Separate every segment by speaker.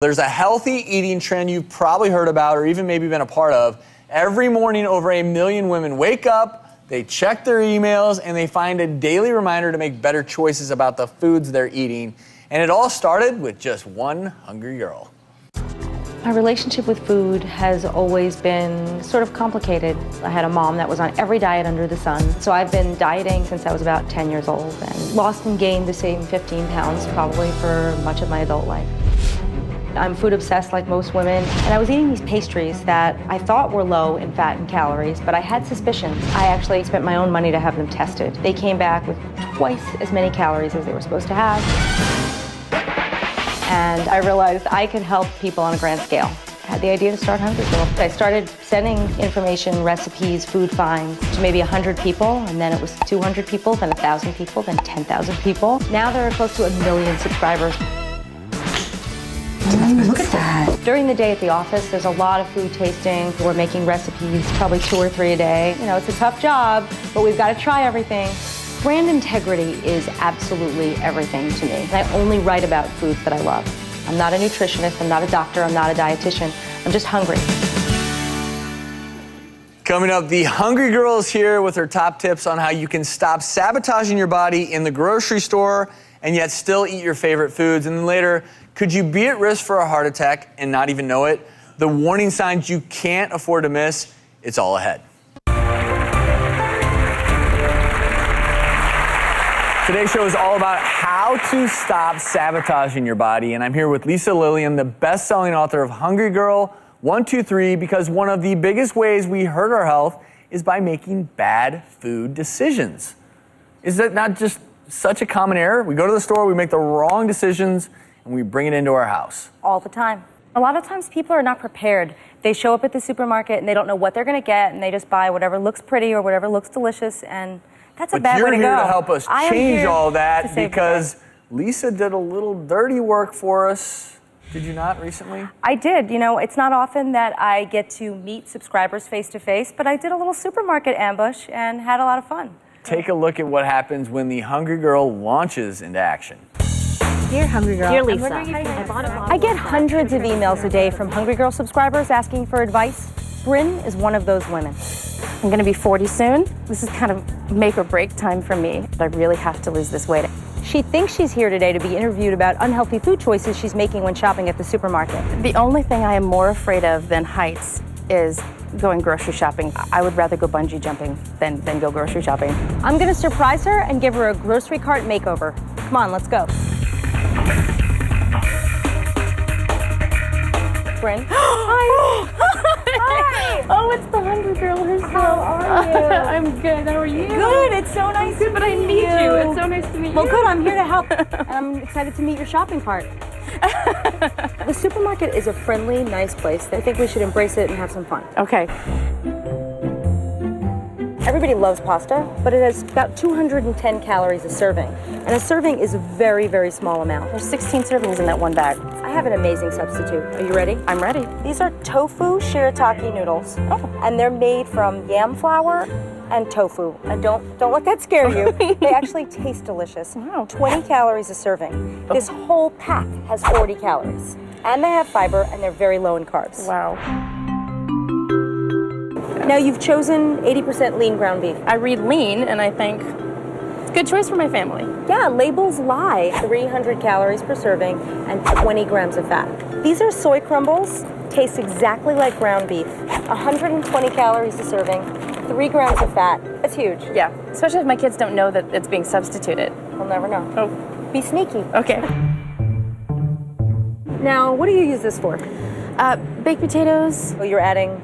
Speaker 1: There's a healthy eating trend you've probably heard about or even maybe been a part of. Every morning, over 1 million women wake up, they check their emails, and they find a daily reminder to make better choices about the foods they're eating. And it all started with just one hungry girl.
Speaker 2: My relationship with food has always been sort of complicated. I had a mom that was on every diet under the sun. So I've been dieting since I was about 10 years old and lost and gained the same 15 pounds probably for much of my adult life. I'm food obsessed like most women, and I was eating these pastries that I thought were low in fat and calories, but I had suspicions. I actually spent my own money to have them tested. They came back with twice as many calories as they were supposed to have. And I realized I could help people on a grand scale. I had the idea to start Hungry Girl. I started sending information, recipes, food finds to maybe 100 people, and then it was 200 people, then 1,000 people, then 10,000 people. Now there are close to 1 million subscribers.
Speaker 3: Look at that.
Speaker 2: During the day at the office, there's a lot of food tasting. We're making recipes, probably 2 or 3 a day. You know, it's a tough job, but we've got to try everything. Brand integrity is absolutely everything to me. I only write about foods that I love. I'm not a nutritionist, I'm not a doctor, I'm not a dietitian. I'm just hungry.
Speaker 1: Coming up, the Hungry Girl is here with her top tips on how you can stop sabotaging your body in the grocery store and yet still eat your favorite foods. And then later, could you be at risk for a heart attack and not even know it? The warning signs you can't afford to miss. It's all ahead. Today's show is all about how to stop sabotaging your body. And I'm here with Lisa Lillian, the best-selling author of Hungry Girl 1, 2, 3, because one of the biggest ways we hurt our health is by making bad food decisions. Is that not just such a common error? We go to the store, we make the wrong decisions, and we bring it into our house.
Speaker 4: All the time. A lot of times people are not prepared. They show up at the supermarket and they don't know what they're going to get, and they just buy whatever looks pretty or whatever looks delicious, and that's a bad way to go.
Speaker 1: But you're here to help us change all that because Lisa did a little dirty work for us. Did you not recently?
Speaker 4: I did. You know, it's not often that I get to meet subscribers face to face, but I did a little supermarket ambush and had a lot of fun.
Speaker 1: Take a look at what happens when the Hungry Girl launches into action.
Speaker 4: Dear Hungry Girl. Dear Lisa. I get hundreds of emails a day from Hungry Girl subscribers asking for advice. Bryn is one of those women.
Speaker 5: I'm going to be 40 soon. This is kind of make or break time for me. I really have to lose this weight.
Speaker 4: She thinks she's here today to be interviewed about unhealthy food choices she's making when shopping at the supermarket.
Speaker 5: The only thing I am more afraid of than heights is going grocery shopping. I would rather go bungee jumping than go grocery shopping.
Speaker 4: I'm going to surprise her and give her a grocery cart makeover. Come on, let's go. Bryn.
Speaker 5: Hi.
Speaker 4: Hi.
Speaker 5: Oh, it's the Hungry Girl herself.
Speaker 4: How are you?
Speaker 5: I'm good. How are you?
Speaker 4: Good. It's so nice to meet you.
Speaker 5: But I need you. It's so nice to meet you.
Speaker 4: Well, good. I'm here to help. And I'm excited to meet your shopping cart. The supermarket is a friendly, nice place. I think we should embrace it and have some fun.
Speaker 5: Okay.
Speaker 4: Everybody loves pasta, but it has about 210 calories a serving. And a serving is a very, very small amount.
Speaker 5: There's 16 servings in that one bag.
Speaker 4: I have an amazing substitute. Are you ready?
Speaker 5: I'm ready.
Speaker 4: These are tofu shirataki noodles.
Speaker 5: Oh.
Speaker 4: And they're made from yam flour and tofu. And don't let that scare you. They actually taste delicious.
Speaker 5: Wow.
Speaker 4: 20 calories a serving. This whole pack has 40 calories. And they have fiber, and they're very low in carbs.
Speaker 5: Wow.
Speaker 4: Now you've chosen 80% lean ground beef.
Speaker 5: I read lean, and I think it's a good choice for my family.
Speaker 4: Yeah, labels lie. 300 calories per serving and 20 grams of fat. These are soy crumbles. Taste exactly like ground beef. 120 calories a serving, 3 grams of fat. That's huge.
Speaker 5: Yeah, especially if my kids don't know that it's being substituted.
Speaker 4: We'll never know.
Speaker 5: Oh.
Speaker 4: Be sneaky.
Speaker 5: Okay.
Speaker 4: Now, what do you use this for?
Speaker 5: Baked potatoes.
Speaker 4: Well, you're adding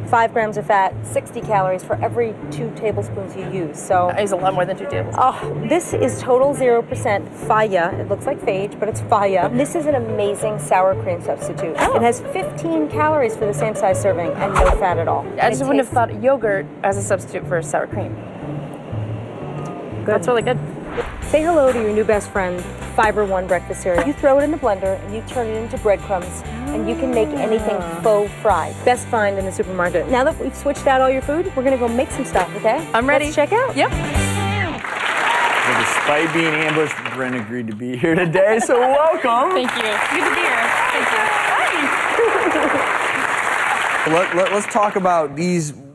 Speaker 4: 5 grams of fat, 60 calories for every 2 tablespoons you use. So
Speaker 5: I use a lot more than 2 tablespoons.
Speaker 4: Oh, this is total 0% faya. It looks like phage, but it's faya. This is an amazing sour cream substitute.
Speaker 5: Oh.
Speaker 4: It has 15 calories for the same size serving and no fat at all.
Speaker 5: I just wouldn't have thought yogurt as a substitute for sour cream.
Speaker 4: Good.
Speaker 5: That's really good.
Speaker 4: Say hello to your new best friend, Fiber One breakfast cereal. You throw it in the blender and you turn it into breadcrumbs, and you can make anything faux fried. Best find in the supermarket. Now that we've switched out all your food, we're gonna go make some stuff, okay?
Speaker 5: I'm ready.
Speaker 4: Let's check out.
Speaker 5: Yep.
Speaker 1: Well, despite being ambushed, Bryn agreed to be here today, so welcome.
Speaker 5: Thank you. Good to be here. Thank you.
Speaker 1: let's talk about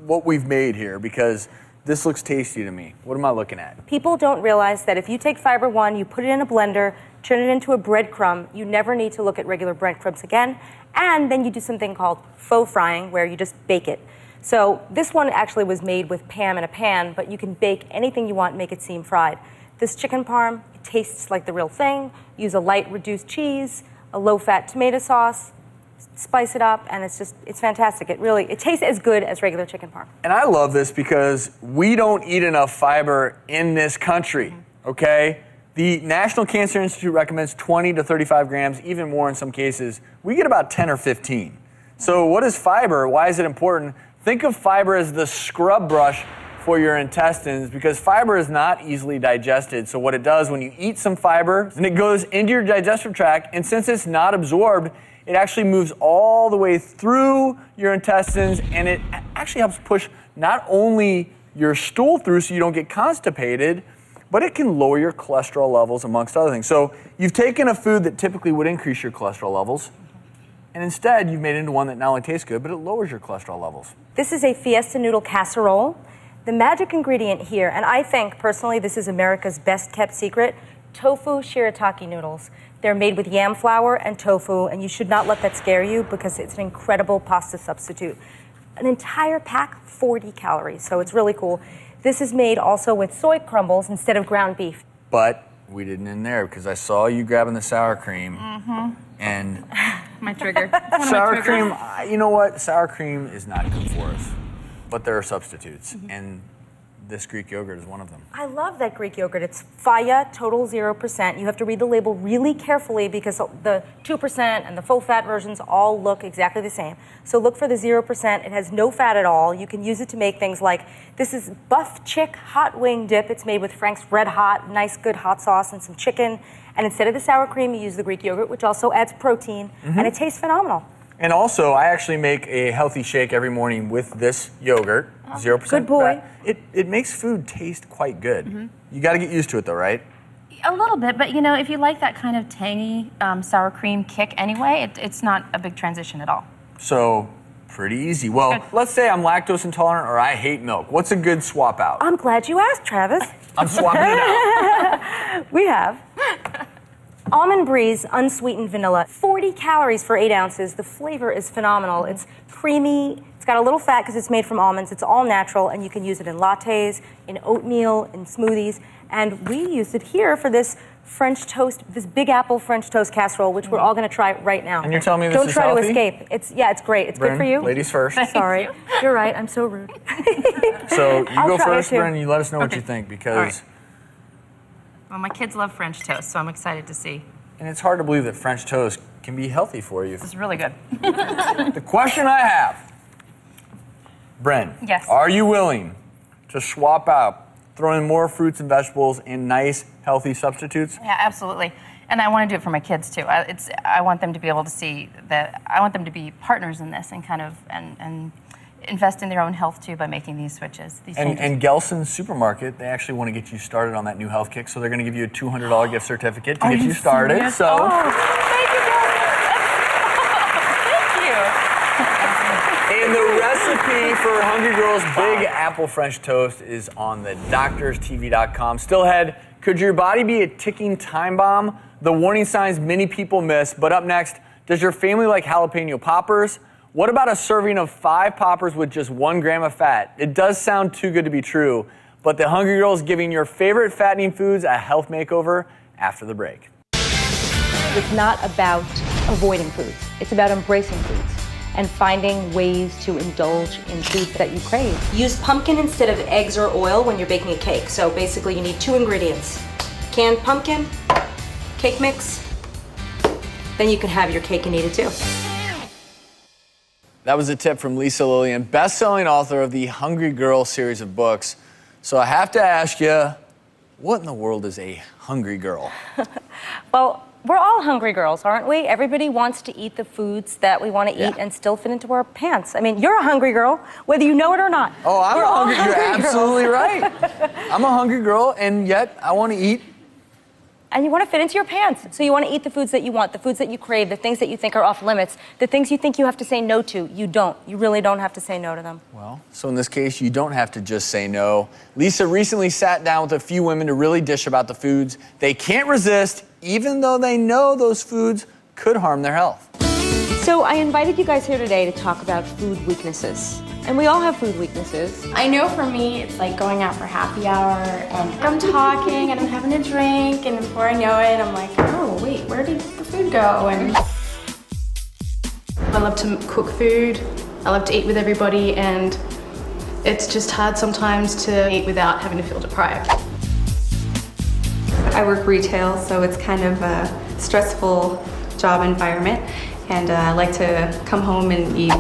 Speaker 1: what we've made here, because this looks tasty to me. What am I looking at?
Speaker 4: People don't realize that if you take Fiber One, you put it in a blender, turn it into a breadcrumb, you never need to look at regular breadcrumbs again, and then you do something called faux frying, where you just bake it. So this one actually was made with Pam in a pan, but you can bake anything you want and make it seem fried. This chicken parm, it tastes like the real thing. Use a light reduced cheese, a low-fat tomato sauce, spice it up, and it's fantastic. It tastes as good as regular chicken parm.
Speaker 1: And I love this because we don't eat enough fiber in this country, okay? The National Cancer Institute recommends 20 to 35 grams, even more in some cases. We get about 10 or 15. So what is fiber? Why is it important? Think of fiber as the scrub brush for your intestines, because fiber is not easily digested. So what it does when you eat some fiber, and it goes into your digestive tract, and since it's not absorbed, it actually moves all the way through your intestines, and it actually helps push not only your stool through so you don't get constipated, but it can lower your cholesterol levels, amongst other things. So you've taken a food that typically would increase your cholesterol levels, and instead you've made it into one that not only tastes good, but it lowers your cholesterol levels.
Speaker 4: This is a Fiesta noodle casserole. The magic ingredient here, and I think personally this is America's best kept secret, tofu shirataki noodles. They're made with yam flour and tofu, and you should not let that scare you because it's an incredible pasta substitute. An entire pack, 40 calories, so it's really cool. This is made also with soy crumbles instead of ground beef.
Speaker 1: But we didn't end there, because I saw you grabbing the sour cream, and
Speaker 5: My trigger.
Speaker 1: sour cream, you know what? Sour cream is not good for us, but there are substitutes, and this Greek yogurt is one of them.
Speaker 4: I love that Greek yogurt. It's Faya, total 0%. You have to read the label really carefully because the 2% and the full fat versions all look exactly the same. So look for the 0%. It has no fat at all. You can use it to make things like, this is Buff Chick Hot Wing Dip. It's made with Frank's Red Hot, nice good hot sauce and some chicken. And instead of the sour cream, you use the Greek yogurt, which also adds protein, and it tastes phenomenal.
Speaker 1: And also, I actually make a healthy shake every morning with this yogurt, 0%
Speaker 4: Good boy.
Speaker 1: fat. It makes food taste quite good. You got to get used to it, though, right?
Speaker 5: A little bit, but if you like that kind of tangy sour cream kick anyway, it's not a big transition at all.
Speaker 1: So, pretty easy. Well, let's say I'm lactose intolerant or I hate milk. What's a good swap out?
Speaker 4: I'm glad you asked, Travis.
Speaker 1: I'm swapping it out.
Speaker 4: We have Almond Breeze unsweetened vanilla, 40 calories for 8 ounces. The flavor is phenomenal. It's creamy. It's got a little fat because it's made from almonds. It's all natural, and you can use it in lattes, in oatmeal, in smoothies. And we used it here for this French toast, this Big Apple French toast casserole, which we're all going to try right now.
Speaker 1: And you're telling me this
Speaker 4: Don't
Speaker 1: is
Speaker 4: try
Speaker 1: healthy?
Speaker 4: to escape. It's great. It's good for you.
Speaker 1: Ladies first.
Speaker 4: Sorry. You're right. I'm so rude.
Speaker 1: So you
Speaker 4: I'll
Speaker 1: go
Speaker 4: try it
Speaker 1: first,
Speaker 4: too.
Speaker 1: Bren, and you let us know what you think, because
Speaker 5: Well, my kids love French toast, so I'm excited to see.
Speaker 1: and it's hard to believe that French toast can be healthy for you.
Speaker 5: It's really good.
Speaker 1: The question I have, Bren,
Speaker 5: Yes.
Speaker 1: are you willing to swap out, throw in more fruits and vegetables and nice, healthy substitutes?
Speaker 5: Yeah, absolutely. And I want to do it for my kids too. I want them to be able to see that. I want them to be partners in this and kind of and invest in their own health too by making these switches. These changes.
Speaker 1: And Gelson's Supermarket, they actually want to get you started on that new health kick, so they're going to give you a $200 gift certificate to get you started.
Speaker 5: serious?
Speaker 1: So.
Speaker 5: Oh, thank you,
Speaker 1: And the recipe for Hungry Girl's Big Apple French Toast is on the doctorstv.com. Still ahead, could your body be a ticking time bomb? The warning signs many people miss. But up next, does your family like jalapeno poppers? What about a serving of 5 poppers with just 1 gram of fat? It does sound too good to be true, but the Hungry Girl is giving your favorite fattening foods a health makeover after the break.
Speaker 2: It's not about avoiding foods. It's about embracing foods and finding ways to indulge in foods that you crave.
Speaker 4: Use pumpkin instead of eggs or oil when you're baking a cake. So basically you need 2 ingredients. Canned pumpkin, cake mix, then you can have your cake and eat it too.
Speaker 1: That was a tip from Lisa Lillian, best-selling author of the Hungry Girl series of books. So I have to ask you, what in the world is a hungry girl?
Speaker 4: Well, we're all hungry girls, aren't we? Everybody wants to eat the foods that we want to eat and still fit into our pants. I mean, you're a hungry girl, whether you know it or not.
Speaker 1: Oh, I'm
Speaker 4: We're
Speaker 1: a
Speaker 4: all
Speaker 1: hungry girl. You're
Speaker 4: girls.
Speaker 1: absolutely right. I'm a hungry girl, and yet I want to eat
Speaker 4: and you want to fit into your pants. So you want to eat the foods that you want, the foods that you crave, the things that you think are off limits, the things you think you have to say no to. You don't. You really don't have to say no to them.
Speaker 1: Well, so in this case, you don't have to just say no. Lisa recently sat down with a few women to really dish about the foods they can't resist, even though they know those foods could harm their health.
Speaker 4: So I invited you guys here today to talk about food weaknesses. And we all have food weaknesses.
Speaker 3: I know for me, it's like going out for happy hour and I'm talking and I'm having a drink and before I know it, I'm like, oh wait, where did the food go? And
Speaker 6: I love to cook food. I love to eat with everybody and it's just hard sometimes to eat without having to feel deprived.
Speaker 7: I work retail, so it's kind of a stressful job environment and I like to come home and eat.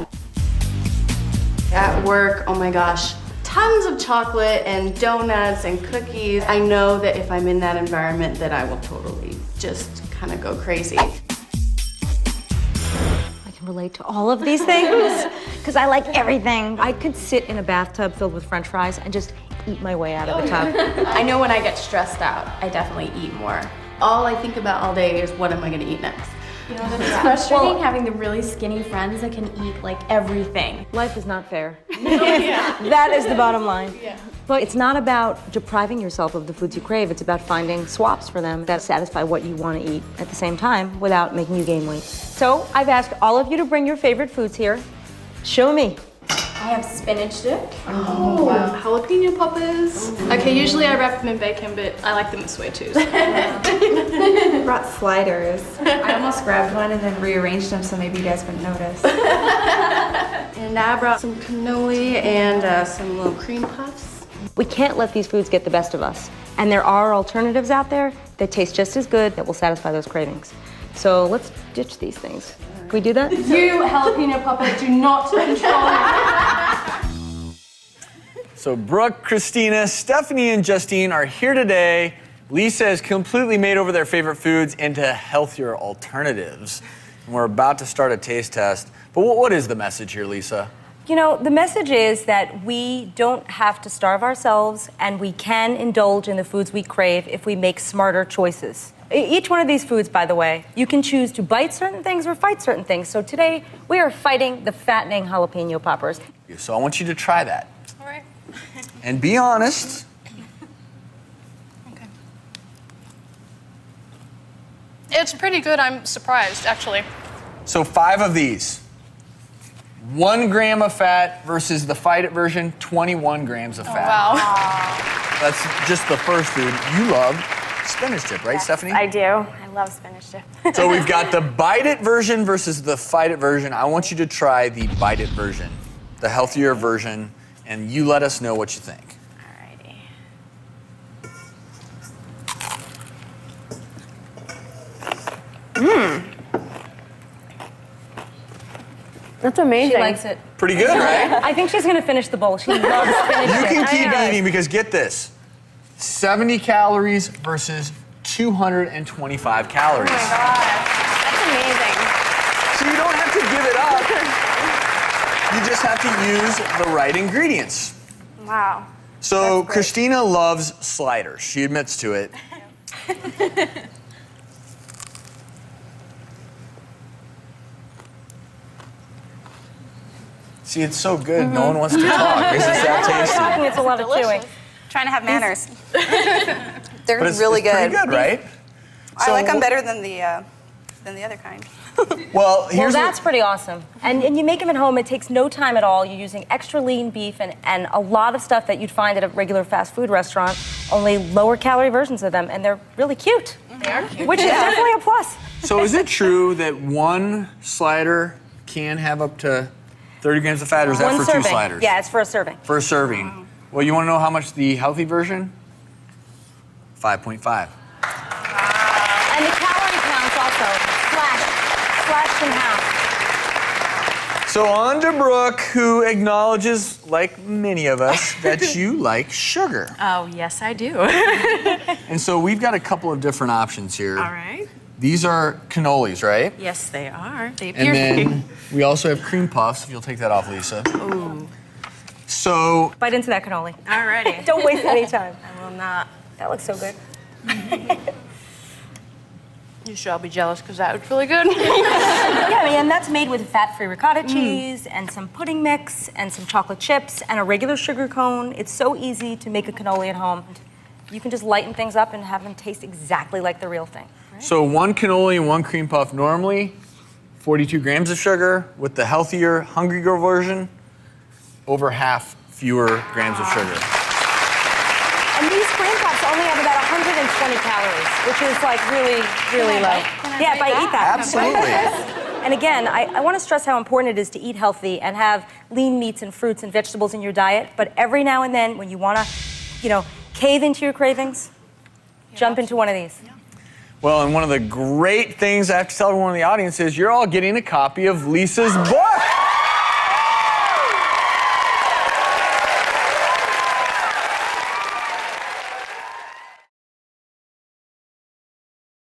Speaker 6: At work, oh my gosh, tons of chocolate and donuts and cookies. I know that if I'm in that environment that I will totally just kind of go crazy.
Speaker 4: I can relate to all of these things because I like everything. I could sit in a bathtub filled with French fries and just eat my way out of the tub.
Speaker 6: I know when I get stressed out, I definitely eat more. All I think about all day is what am I gonna eat next?
Speaker 3: you know, it's frustrating having the really skinny friends that can eat like everything.
Speaker 4: Life is not fair. That is the bottom line.
Speaker 6: Yeah.
Speaker 4: But it's not about depriving yourself of the foods you crave. It's about finding swaps for them that satisfy what you want to eat at the same time without making you gain weight. So I've asked all of you to bring your favorite foods here. Show me.
Speaker 3: I have spinach dip.
Speaker 6: Oh, wow. Jalapeno poppers. Okay, usually I wrap them in bacon, but I like them this way too.
Speaker 7: Brought sliders. I almost grabbed one and then rearranged them so maybe you guys wouldn't notice.
Speaker 6: And I brought some cannoli and some little cream puffs.
Speaker 4: We can't let these foods get the best of us. And there are alternatives out there that taste just as good that will satisfy those cravings. So let's ditch these things. Can we do that?
Speaker 6: You, jalapeno popper, do not control me.
Speaker 1: So Brooke, Christina, Stephanie, and Justine are here today. Lisa has completely made over their favorite foods into healthier alternatives. And we're about to start a taste test. But what is the message here, Lisa?
Speaker 4: You know, the message is that we don't have to starve ourselves and we can indulge in the foods we crave if we make smarter choices. Each one of these foods, by the way, you can choose to bite certain things or fight certain things. So today, we are fighting the fattening jalapeno poppers.
Speaker 1: So I want you to try that.
Speaker 6: All right.
Speaker 1: And be honest.
Speaker 6: Okay. It's pretty good. I'm surprised, actually.
Speaker 1: So 5 of these. 1 gram of fat versus the Fight It version, 21 grams of fat.
Speaker 6: Oh, wow.
Speaker 1: That's just the first food. You love spinach dip, right,
Speaker 3: Yes,
Speaker 1: Stephanie?
Speaker 3: I do. I love spinach dip.
Speaker 1: So we've got the Bite It version versus the Fight It version. I want you to try the Bite It version, the healthier version, and you let us know what you think.
Speaker 3: Alrighty.
Speaker 4: That's amazing. She likes it.
Speaker 1: Pretty good, right?
Speaker 4: I think she's going to finish the bowl. She loves spinach
Speaker 1: You
Speaker 4: dip.
Speaker 1: can keep eating because get this, 70 calories versus 225 calories.
Speaker 3: Oh my gosh, that's amazing.
Speaker 1: So you don't have to give it up. You just have to use the right ingredients.
Speaker 3: Wow.
Speaker 1: So Christina loves sliders. She admits to it. See, it's so good. No one wants to talk. This is that
Speaker 4: Talking,
Speaker 1: tasty.
Speaker 4: it's a lot of chewing.
Speaker 8: Trying to have manners. They're
Speaker 1: But it's
Speaker 8: really
Speaker 1: it's
Speaker 8: good.
Speaker 1: pretty good, right?
Speaker 8: I like them better than the other kind.
Speaker 1: Well,
Speaker 4: Well,
Speaker 1: here's
Speaker 4: that's pretty awesome. And you make them at home. It takes no time at all. You're using extra lean beef and a lot of stuff that you'd find at a regular fast food restaurant, only lower calorie versions of them, and they're really cute.
Speaker 6: They are cute.
Speaker 4: Which is definitely a plus.
Speaker 1: So is it true that one slider can have up to 30 grams of fat, or is that
Speaker 4: One
Speaker 1: for
Speaker 4: serving.
Speaker 1: 2 sliders?
Speaker 4: Yeah, it's for a serving.
Speaker 1: For a serving. Well, you want to know how much the healthy version? 5.5.
Speaker 4: And the calorie counts also. Slashed in half.
Speaker 1: So on to Brooke, who acknowledges, like many of us, that you like sugar.
Speaker 6: Oh, yes, I do.
Speaker 1: And so we've got a couple of different options here.
Speaker 6: All right.
Speaker 1: These are cannolis, right?
Speaker 6: Yes, they are. They appear
Speaker 1: And
Speaker 6: to be.
Speaker 1: then we also have cream puffs, if you'll take that off, Lisa.
Speaker 6: Ooh.
Speaker 1: So
Speaker 4: Bite into that cannoli.
Speaker 6: Alrighty.
Speaker 4: Don't waste any time.
Speaker 6: I will not.
Speaker 4: That looks so good.
Speaker 3: You should all be jealous because that was really good.
Speaker 4: Yeah, I mean, and that's made with fat-free ricotta cheese and some pudding mix and some chocolate chips and a regular sugar cone. It's so easy to make a cannoli at home. You can just lighten things up and have them taste exactly like the real thing.
Speaker 1: So 1 cannoli and 1 cream puff normally, 42 grams of sugar. With the healthier Hungry Girl version, over half fewer grams of sugar.
Speaker 4: And these cream puffs only have about 120 calories, which is like really, really low. Yeah, if I eat that.
Speaker 1: Absolutely.
Speaker 4: And again, I want to stress how important it is to eat healthy and have lean meats and fruits and vegetables in your diet. But every now and then, when you want to, cave into your cravings, jump into one of these.
Speaker 1: Well, and one of the great things I have to tell everyone in the audience is you're all getting a copy of Lisa's book.